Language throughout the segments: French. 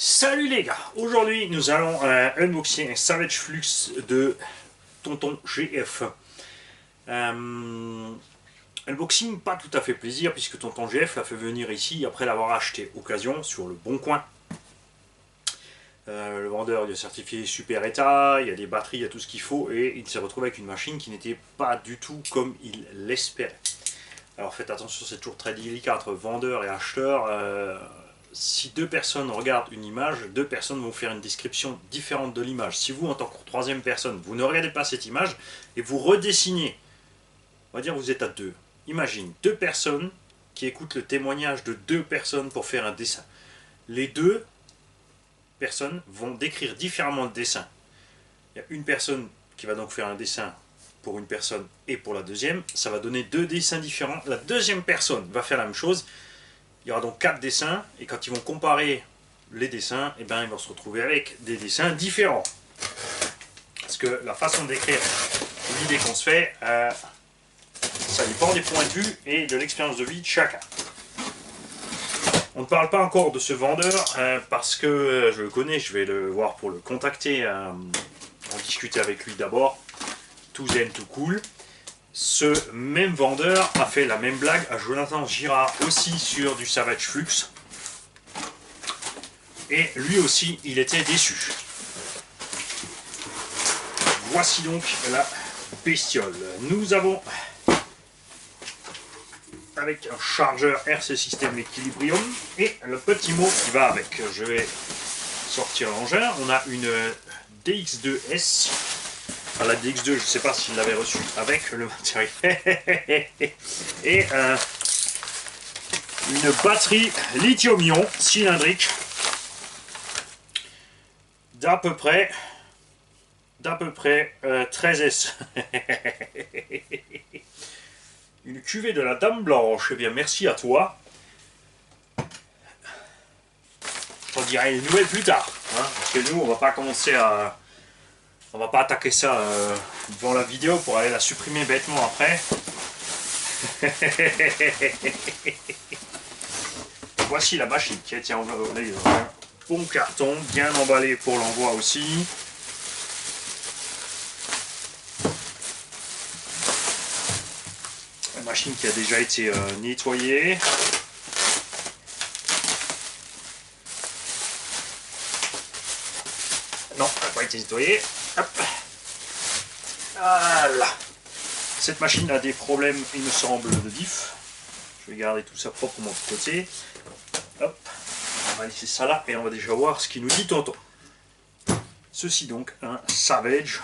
Salut les gars, aujourd'hui nous allons unboxer un Savage Flux de Tonton GF. Unboxing pas tout à fait plaisir puisque Tonton GF l'a fait venir ici après l'avoir acheté occasion sur le Bon Coin. Le vendeur il a certifié super état, il y a des batteries, il y a tout ce qu'il faut et il s'est retrouvé avec une machine qui n'était pas du tout comme il l'espérait. Alors faites attention, c'est toujours très délicat entre vendeur et acheteur. Si deux personnes regardent une image, deux personnes vont faire une description différente de l'image. Si vous, en tant que troisième personne, vous ne regardez pas cette image et vous redessinez, on va dire vous êtes à deux. Imagine deux personnes qui écoutent le témoignage de deux personnes pour faire un dessin. Les deux personnes vont décrire différemment le dessin. Il y a une personne qui va donc faire un dessin pour une personne et pour la deuxième. Ça va donner deux dessins différents. La deuxième personne va faire la même chose. Il y aura donc 4 dessins, et quand ils vont comparer les dessins, eh ben, ils vont se retrouver avec des dessins différents. Parce que la façon d'écrire l'idée qu'on se fait, ça dépend des points de vue et de l'expérience de vie de chacun. On ne parle pas encore de ce vendeur, parce que je le connais, je vais le voir pour le contacter, en discuter avec lui d'abord. Tout zen, tout cool. Ce même vendeur a fait la même blague à Jonathan Girard aussi sur du Savage Flux. Et lui aussi, il était déçu. Voici donc la bestiole. Nous avons, avec un chargeur RC System Equilibrium, et le petit mot qui va avec. Je vais sortir l'engin. On a une DX2S. La DX2, je ne sais pas s'il l'avait reçu avec le matériel. Et une batterie lithium-ion cylindrique d'à peu près 13S. Une cuvée de la Dame Blanche. Eh bien, merci à toi. Je t'en dirai une nouvelle plus tard. Hein, parce que nous, on va pas commencer à... On va pas attaquer ça devant la vidéo pour aller la supprimer bêtement après. Voici la machine qui a été envoyée dans un bon carton, bien emballé pour l'envoi aussi. Une machine qui a déjà été nettoyée. Non, elle n'a pas été nettoyée. Hop. Voilà. Cette machine a des problèmes, il me semble, de diff. Je vais garder tout ça proprement de côté. Hop. On va laisser ça là et on va déjà voir ce qu'il nous dit Tonton. Ceci donc, un Savage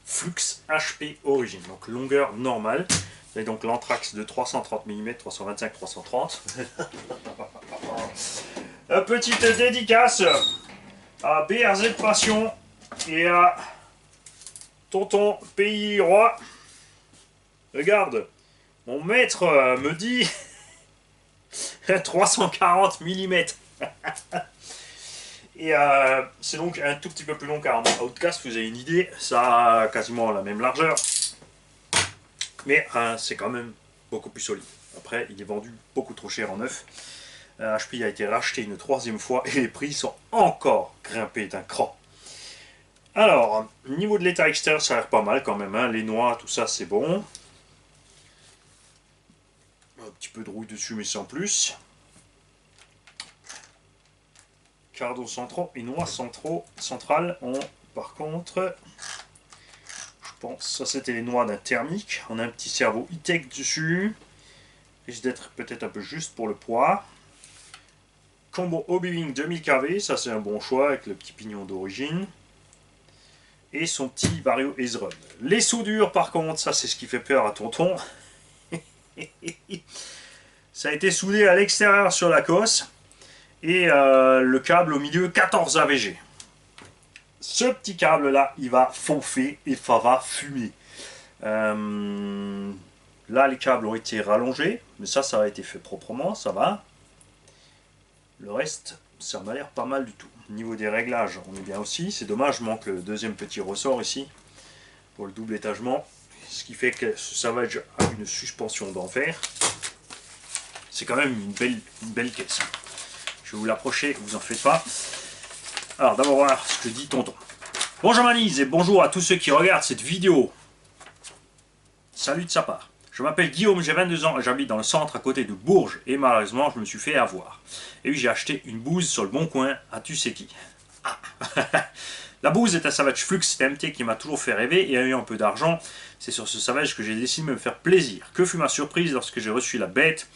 Flux HP Origin. Donc longueur normale. Vous avez donc l'anthrax de 330 mm, 325, 330. Petite dédicace à BRZ Passion et à Tonton Pays Roi. Regarde, mon maître me dit 340 mm. Et c'est donc un tout petit peu plus long qu'un Outcast, vous avez une idée, ça a quasiment la même largeur. Mais c'est quand même beaucoup plus solide. Après, il est vendu beaucoup trop cher en neuf. HP a été racheté une troisième fois et les prix sont encore grimpés d'un cran. Alors, niveau de l'état extérieur, ça a l'air pas mal quand même. Hein. Les noix, tout ça, c'est bon. Un petit peu de rouille dessus, mais sans plus. Cardos centraux et noix centrales ont, par contre, je pense, ça c'était les noix d'un thermique. On a un petit cerveau e-tech dessus. Risque d'être peut-être un peu juste pour le poids. Combo Obi-Wan 2000 kV, ça c'est un bon choix avec le petit pignon d'origine. Et son petit Vario Ezron. Les soudures par contre, ça c'est ce qui fait peur à Tonton. Ça a été soudé à l'extérieur sur la cosse. Et le câble au milieu 14 AVG. Ce petit câble là, il va fonfer et ça va fumer. Là les câbles ont été rallongés, mais ça a été fait proprement, ça va. Le reste, ça m'a l'air pas mal du tout. Au niveau des réglages, on est bien aussi. C'est dommage, manque le deuxième petit ressort ici pour le double étagement. Ce qui fait que ce Savage a une suspension d'enfer. C'est quand même une belle caisse. Je vais vous l'approcher, vous en faites pas. Alors d'abord voir ce que dit tonton. Bonjour Manise et bonjour à tous ceux qui regardent cette vidéo. Salut de sa part. Je m'appelle Guillaume, j'ai 22 ans et j'habite dans le centre à côté de Bourges. Et malheureusement, je me suis fait avoir. Et oui, j'ai acheté une bouse sur le bon coin à tu sais qui. Ah. La bouse est un Savage Flux TMT qui m'a toujours fait rêver et ayant un peu d'argent, c'est sur ce Savage que j'ai décidé de me faire plaisir. Que fut ma surprise lorsque j'ai reçu la bête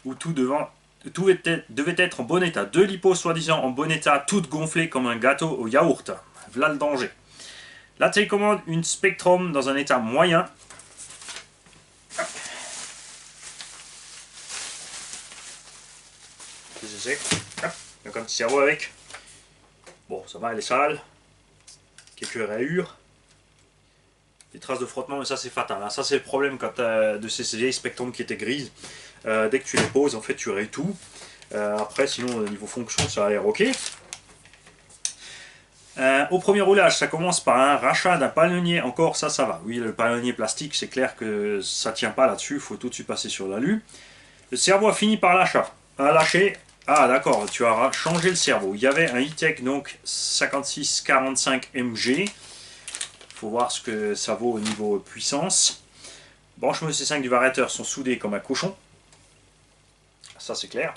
où tout devait être en bon état. Deux lipos soi-disant en bon état, toutes gonflées comme un gâteau au yaourt. Voilà le danger. La télécommande, une Spectrum dans un état moyen. Qu'est-ce que c'est? Il y a un petit cerveau avec. Bon, ça va, elle est sale. Quelques rayures. Des traces de frottement, mais ça c'est fatal. Ça c'est le problème quand de ces vieilles Spectrum qui étaient grises. Dès que tu les poses, en fait, tu rayes tout. Après, sinon, au niveau fonction, ça a l'air ok. Au premier roulage, ça commence par un rachat d'un palonnier. Encore, ça va. Oui, le palonnier plastique, c'est clair que ça tient pas là-dessus. Il faut tout de suite passer sur l'alu. Le cerveau a fini par lâcher. Ah, d'accord, tu as changé le cerveau. Il y avait un E-Tech, donc 5645 MG. Il faut voir ce que ça vaut au niveau puissance. Branchements C5 du variateur sont soudés comme un cochon. Ça, c'est clair.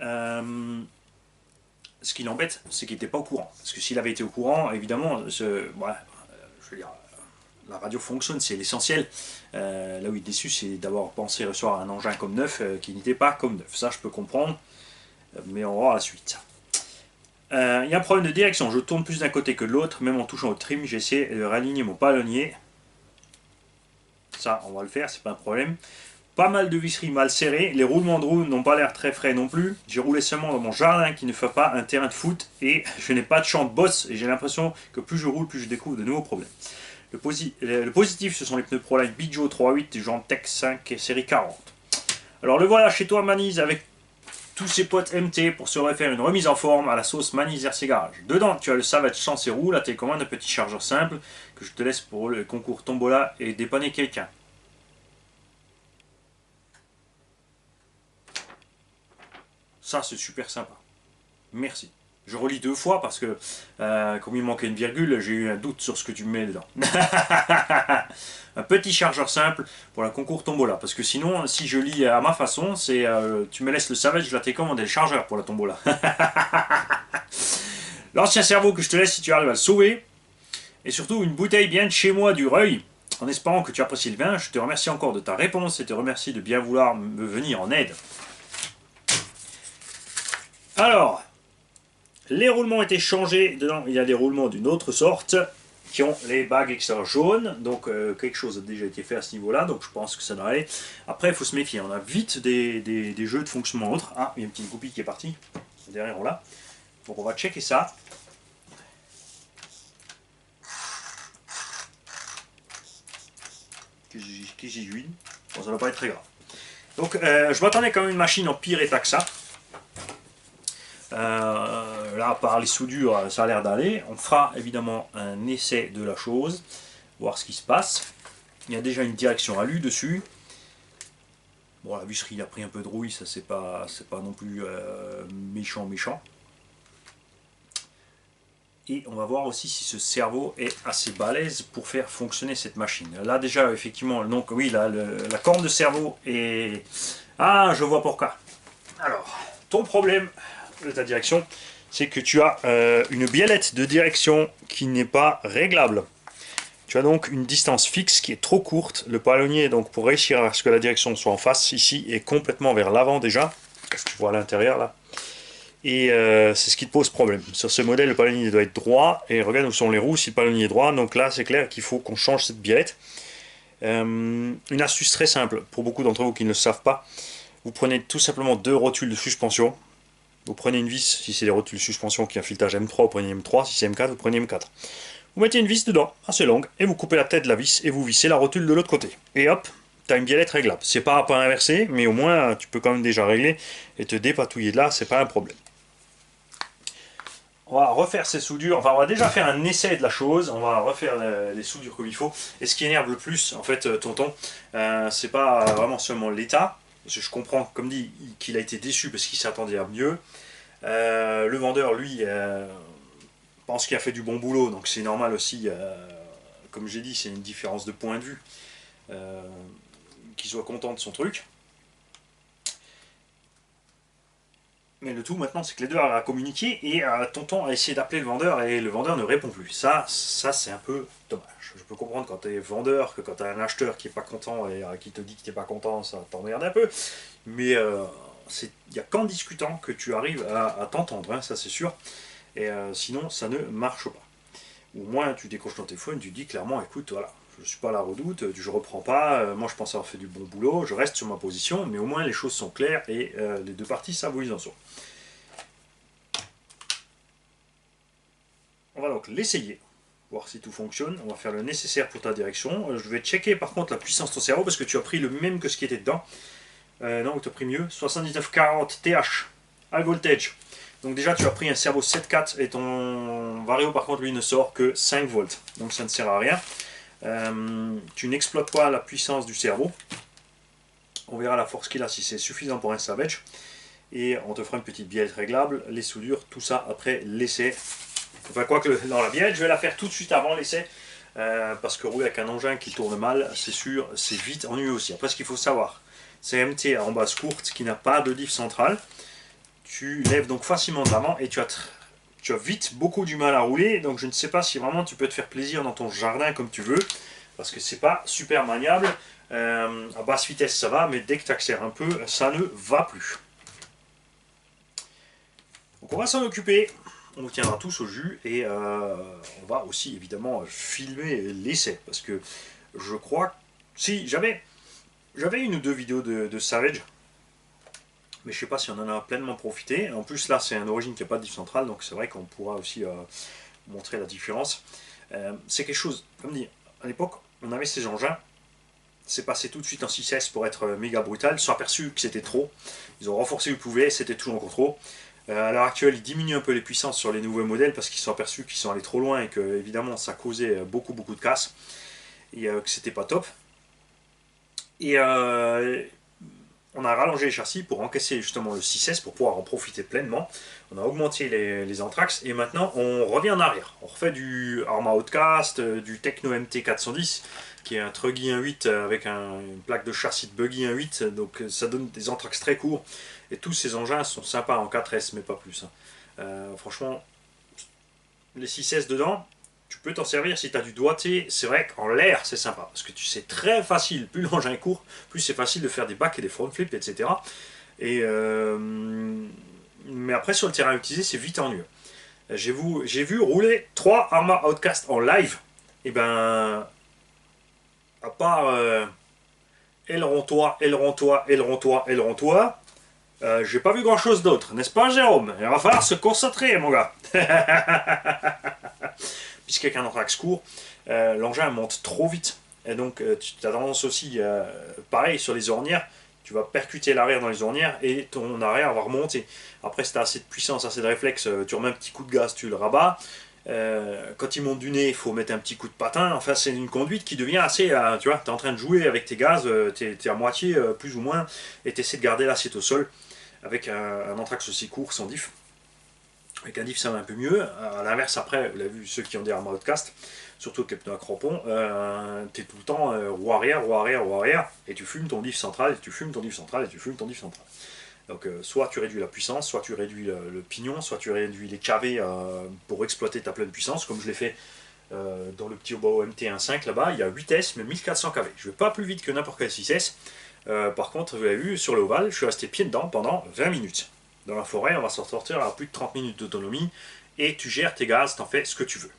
Ce qui l'embête, c'est qu'il n'était pas au courant. Parce que s'il avait été au courant, évidemment, je veux dire, la radio fonctionne, c'est l'essentiel. Là où il est déçu, c'est d'avoir pensé recevoir un engin comme neuf qui n'était pas comme neuf. Ça, je peux comprendre. Mais on va voir la suite. Il y a un problème de direction. Je tourne plus d'un côté que de l'autre. Même en touchant au trim, j'ai essayé de réaligner mon palonnier. Ça, on va le faire, c'est pas un problème. Pas mal de visseries mal serrées, les roulements de roues n'ont pas l'air très frais non plus. J'ai roulé seulement dans mon jardin qui ne fait pas un terrain de foot et je n'ai pas de champ de bosse et j'ai l'impression que plus je roule, plus je découvre de nouveaux problèmes. Le positif, ce sont les pneus ProLite Bijo 3.8 du genre Tech 5 série 40. Alors le voilà chez toi Manise avec tous ses potes MT pour se refaire une remise en forme à la sauce Manise RC Garage. Dedans, tu as le Savage sans ses roues, la télécommande, un petit chargeur simple que je te laisse pour le concours Tombola et dépanner quelqu'un. Ça, c'est super sympa. Merci. Je relis deux fois parce que, comme il manquait une virgule, j'ai eu un doute sur ce que tu me mets dedans. Un petit chargeur simple pour la concours Tombola. Parce que sinon, si je lis à ma façon, c'est tu me laisses le Savage, la télécommande et le chargeur pour la Tombola. L'ancien cerveau que je te laisse si tu arrives à le sauver. Et surtout, une bouteille bien de chez moi du Reuil. En espérant que tu apprécies le vin, je te remercie encore de ta réponse et te remercie de bien vouloir me venir en aide. Alors, les roulements ont été changés. Dedans, il y a des roulements d'une autre sorte qui ont les bagues extérieures jaunes. Donc, quelque chose a déjà été fait à ce niveau-là. Donc, je pense que ça doit aller. Après, il faut se méfier. On a vite des jeux de fonctionnement autres. Ah, il y a une petite goupille qui est partie. Derrière, on l'a. Donc, on va checker ça. Qui j'y juine. Bon, ça ne va pas être très grave. Donc, je m'attendais quand même à une machine en pire état que ça. Là, par les soudures, ça a l'air d'aller. On fera évidemment un essai de la chose, voir ce qui se passe. Il y a déjà une direction alu dessus. Bon, la visserie il a pris un peu de rouille, ça c'est pas non plus méchant. Et on va voir aussi si ce cerveau est assez balèze pour faire fonctionner cette machine. Là déjà, effectivement, donc oui, là, la corne de cerveau est... Ah, je vois pourquoi. Alors, ton problème de ta direction, c'est que tu as une biellette de direction qui n'est pas réglable. Tu as donc une distance fixe qui est trop courte. Le palonnier, donc pour réussir à ce que la direction soit en face, ici, est complètement vers l'avant déjà. Tu vois à l'intérieur là. Et c'est ce qui te pose problème. Sur ce modèle, le palonnier doit être droit. Et regarde où sont les roues si le palonnier est droit. Donc là, c'est clair qu'il faut qu'on change cette biellette. Une astuce très simple pour beaucoup d'entre vous qui ne le savent pas. Vous prenez tout simplement deux rotules de suspension. Vous prenez une vis, si c'est des rotules de suspension qui ont un filetage M3, vous prenez M3, si c'est M4, vous prenez M4. Vous mettez une vis dedans, assez longue, et vous coupez la tête de la vis, et vous vissez la rotule de l'autre côté. Et hop, tu as une biellette réglable. C'est pas à pas inversé, mais au moins tu peux quand même déjà régler, et te dépatouiller de là, c'est pas un problème. On va refaire ces soudures, enfin on va déjà faire un essai de la chose, on va refaire les soudures comme il faut. Et ce qui énerve le plus, en fait, tonton, c'est pas vraiment seulement l'état, parce que je comprends, comme dit, qu'il a été déçu parce qu'il s'attendait à mieux. Le vendeur, lui, pense qu'il a fait du bon boulot, donc c'est normal aussi, comme j'ai dit, c'est une différence de point de vue, euh, qu'il soit content de son truc. Mais le tout maintenant, c'est que les deux arrivent à communiquer et Tonton a essayé d'appeler le vendeur et le vendeur ne répond plus. Ça c'est un peu dommage. Je peux comprendre quand tu es vendeur, que quand tu as un acheteur qui est pas content et qui te dit que t'es pas content, ça t'emmerde un peu. Mais il n'y a qu'en discutant que tu arrives à t'entendre, hein, ça c'est sûr. Et sinon, ça ne marche pas. Ou au moins, tu décroches ton téléphone, tu dis clairement, écoute, voilà, je suis pas à la redoute, je reprends pas, moi je pense avoir fait du bon boulot, je reste sur ma position, mais au moins les choses sont claires et les deux parties savent où ils en sont. On va donc l'essayer, voir si tout fonctionne. On va faire le nécessaire pour ta direction. Je vais checker par contre la puissance de ton cerveau parce que tu as pris le même que ce qui était dedans. Non, tu as pris mieux. 7940 TH, high voltage. Donc déjà tu as pris un cerveau 7.4 et ton Vario par contre lui ne sort que 5 volts. Donc ça ne sert à rien. Tu n'exploites pas la puissance du cerveau. On verra la force qu'il a si c'est suffisant pour un Savage. Et on te fera une petite bielle réglable, les soudures, tout ça après l'essai. Enfin, quoi que dans la bielle, je vais la faire tout de suite avant l'essai. Parce que rouler avec un engin qui tourne mal, c'est sûr, c'est vite ennuyeux aussi. Après, ce qu'il faut savoir, c'est MT en base courte qui n'a pas de diff centrale. Tu lèves donc facilement de l'avant et tu as vite beaucoup du mal à rouler. Donc, je ne sais pas si vraiment tu peux te faire plaisir dans ton jardin comme tu veux. Parce que c'est pas super maniable. À basse vitesse, ça va, mais dès que tu accélères un peu, ça ne va plus. Donc, on va s'en occuper. On vous tiendra tous au jus et on va aussi évidemment filmer l'essai parce que je crois si j'avais une ou deux vidéos de Savage mais je sais pas si on en a pleinement profité. En plus là c'est un origine qui n'a pas de diff centrale donc c'est vrai qu'on pourra aussi montrer la différence. C'est quelque chose, comme dit, à l'époque on avait ces engins, c'est passé tout de suite en 6S pour être méga brutal, ils se sont aperçus que c'était trop, ils ont renforcé où ils pouvaient, c'était toujours encore trop. À l'heure actuelle, ils diminuent un peu les puissances sur les nouveaux modèles parce qu'ils se sont aperçus qu'ils sont allés trop loin et que évidemment ça causait beaucoup de casse et que c'était pas top. Et on a rallongé les châssis pour encaisser justement le 6S pour pouvoir en profiter pleinement. On a augmenté les Anthrax et maintenant on revient en arrière. On refait du Arma Outcast, du Techno MT 410 qui est un Truggy 1.8 avec une plaque de châssis de Buggy 1.8, donc ça donne des Anthrax très courts. Et tous ces engins sont sympas en 4S, mais pas plus. Franchement, les 6S dedans, tu peux t'en servir si tu as du doigté. C'est vrai qu'en l'air, c'est sympa. Parce que c'est très facile. Plus l'engin est court, plus c'est facile de faire des backs et des front flips, etc. Et, mais après, sur le terrain utilisé, c'est vite ennuyeux. J'ai vu rouler 3 Arma Outcast en live. Et ben, à part aileron-toi, aileron-toi, aileron-toi, aileron-toi, j'ai pas vu grand chose d'autre, n'est-ce pas Jérôme? Il va falloir se concentrer mon gars. Puisqu'avec un axe court, l'engin monte trop vite. Et donc tu as tendance aussi, pareil sur les ornières, tu vas percuter l'arrière dans les ornières et ton arrière va remonter. Après si tu as assez de puissance, assez de réflexe, tu remets un petit coup de gaz, tu le rabats. Quand il monte du nez, il faut mettre un petit coup de patin. Enfin, c'est une conduite qui devient assez. Tu vois, tu es en train de jouer avec tes gaz, tu es à moitié, plus ou moins, et tu essaies de garder l'assiette au sol avec un Anthrax aussi court, sans diff. Avec un diff, ça va un peu mieux. À l'inverse, après, vous l'avez vu, ceux qui ont des Arma Outcast, surtout avec les pneus à crampons, tu es tout le temps roue arrière, roue arrière, roue arrière, et tu fumes ton diff central, et tu fumes ton diff central, et tu fumes ton diff central. Donc soit tu réduis la puissance, soit tu réduis le pignon, soit tu réduis les KV pour exploiter ta pleine puissance, comme je l'ai fait dans le petit Obao MT 1.5 là-bas, il y a 8S mais 1400 kV. Je ne vais pas plus vite que n'importe quel 6S. Par contre, vous l'avez vu, sur l'ovale, je suis resté pied dedans pendant 20 minutes. Dans la forêt, on va s'en sortir à plus de 30 minutes d'autonomie et tu gères tes gaz, t'en fais ce que tu veux.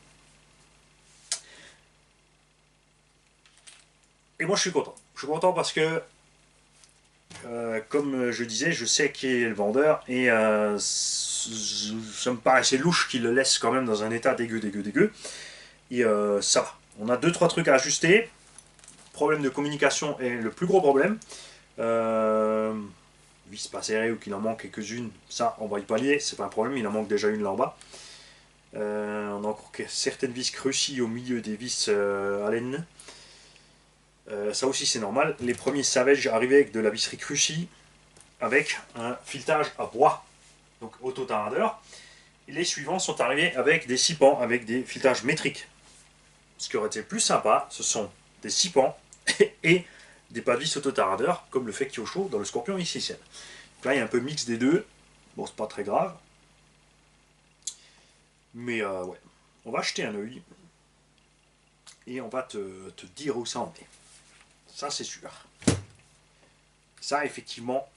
Et moi je suis content. Je suis content parce que comme je disais, je sais qui est le vendeur et ça me paraissait louche qu'il le laisse quand même dans un état dégueu. Et ça va. On a 2-3 trucs à ajuster. Problème de communication est le plus gros problème. Vis pas serrée ou qu'il en manque quelques-unes, ça on va y pallier, c'est pas un problème, il en manque déjà une là en bas. On a encore certaines vis crucies au milieu des vis Allen. Ça aussi c'est normal. Les premiers Savage arrivaient avec de la visserie crucie avec un filetage à bois. donc auto-taradeur. Les suivants sont arrivés avec des 6 pans, avec des filtrages métriques. Ce qui aurait été plus sympa, ce sont des 6 pans et des pas de vis auto-taradeur, comme le fait Kyosho dans le Scorpion XXL. Là, il y a un peu mix des deux. Bon, c'est pas très grave. Mais ouais, on va jeter un œil et on va te dire où ça en est. Ça, c'est sûr. Ça, effectivement,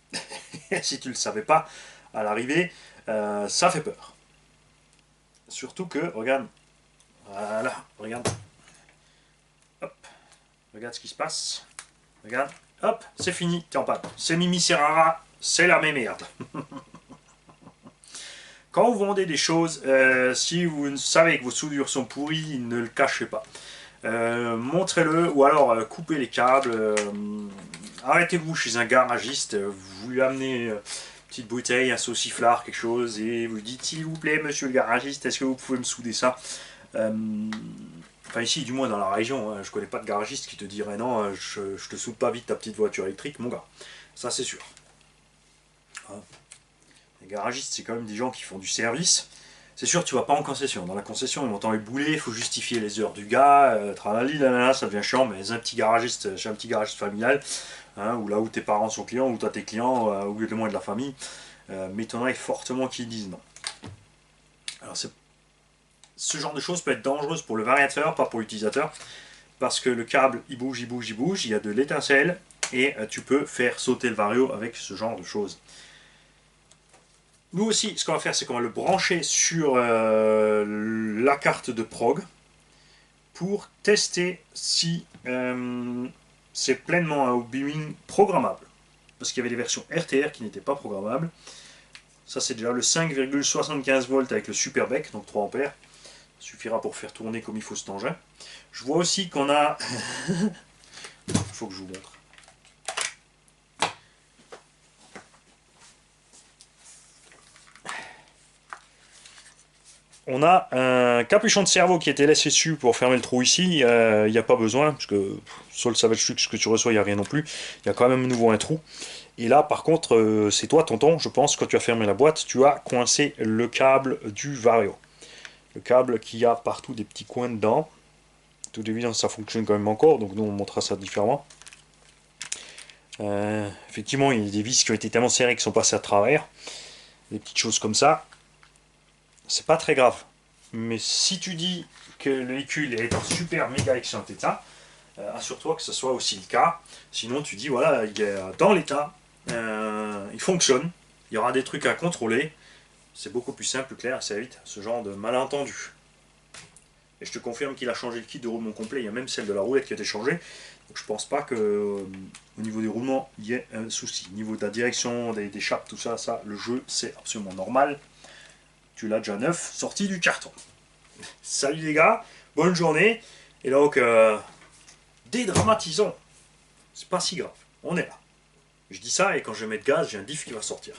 si tu ne le savais pas à l'arrivée, ça fait peur. Surtout que, regarde, voilà, regarde. Hop, regarde ce qui se passe. Regarde, hop, c'est fini, t'es en panne. C'est Mimi Serrara, c'est la même merde. Quand vous vendez des choses, si vous savez que vos soudures sont pourries, ne le cachez pas. Montrez-le, ou alors coupez les câbles. Arrêtez-vous chez un garagiste, vous lui amenez une petite bouteille, un sauciflard, quelque chose, et vous lui dites s'il vous plaît, monsieur le garagiste, est-ce que vous pouvez me souder ça? Enfin ici, du moins dans la région, hein, je connais pas de garagiste qui te dirait non, je te soude pas vite ta petite voiture électrique, mon gars. Ça c'est sûr. Hein. Les garagistes, c'est quand même des gens qui font du service. C'est sûr, tu vas pas en concession. Dans la concession, ils vont t'embouler, il faut justifier les heures du gars, tralali, là, ça devient chiant, mais un petit garagiste, chez un petit garagiste familial, hein, ou là où tes parents sont clients, ou toi tes clients, ou le moins de la famille, m'étonnerait fortement qu'ils disent non. Alors ce genre de choses peut être dangereuse pour le variateur, pas pour l'utilisateur, parce que le câble, il bouge, il bouge, il bouge, il y a de l'étincelle, et tu peux faire sauter le vario avec ce genre de choses. Nous aussi, ce qu'on va faire, c'est qu'on va le brancher sur la carte de prog pour tester si c'est pleinement un beaming programmable. Parce qu'il y avait des versions RTR qui n'étaient pas programmables. Ça, c'est déjà le 5,75 volts avec le super bec, donc 3 ampères. Ça suffira pour faire tourner comme il faut cet engin. Je vois aussi qu'on a... Il faut que je vous montre. On a un capuchon de cerveau qui était laissé dessus pour fermer le trou ici. Il n'y a pas besoin, parce que sur le Savage Flux que tu reçois, il n'y a rien non plus. Il y a quand même à nouveau un trou. Et là, par contre, c'est toi, tonton, je pense, quand tu as fermé la boîte, tu as coincé le câble du Vario. Le câble qui a partout des petits coins dedans. De toute évidence, ça fonctionne quand même encore, donc nous, on montrera ça différemment. Effectivement, il y a des vis qui ont été tellement serrées qui sont passées à travers. Des petites choses comme ça. C'est pas très grave. Mais si tu dis que le véhicule est en super méga excellent état, assure-toi que ce soit aussi le cas. Sinon, tu dis voilà, il est dans l'état, il fonctionne, il y aura des trucs à contrôler. C'est beaucoup plus simple, plus clair, ça évite ce genre de malentendu. Et je te confirme qu'il a changé le kit de roulement complet, il y a même celle de la roulette qui a été changée. Donc je pense pas que au niveau des roulements, il y ait un souci. Au niveau de la direction, des chapes, tout ça, le jeu, c'est absolument normal. Tu l'as déjà neuf, sorti du carton. Salut les gars, bonne journée. Et donc, dédramatisons. C'est pas si grave, on est là. Je dis ça et quand je vais mettre gaz, j'ai un diff qui va sortir.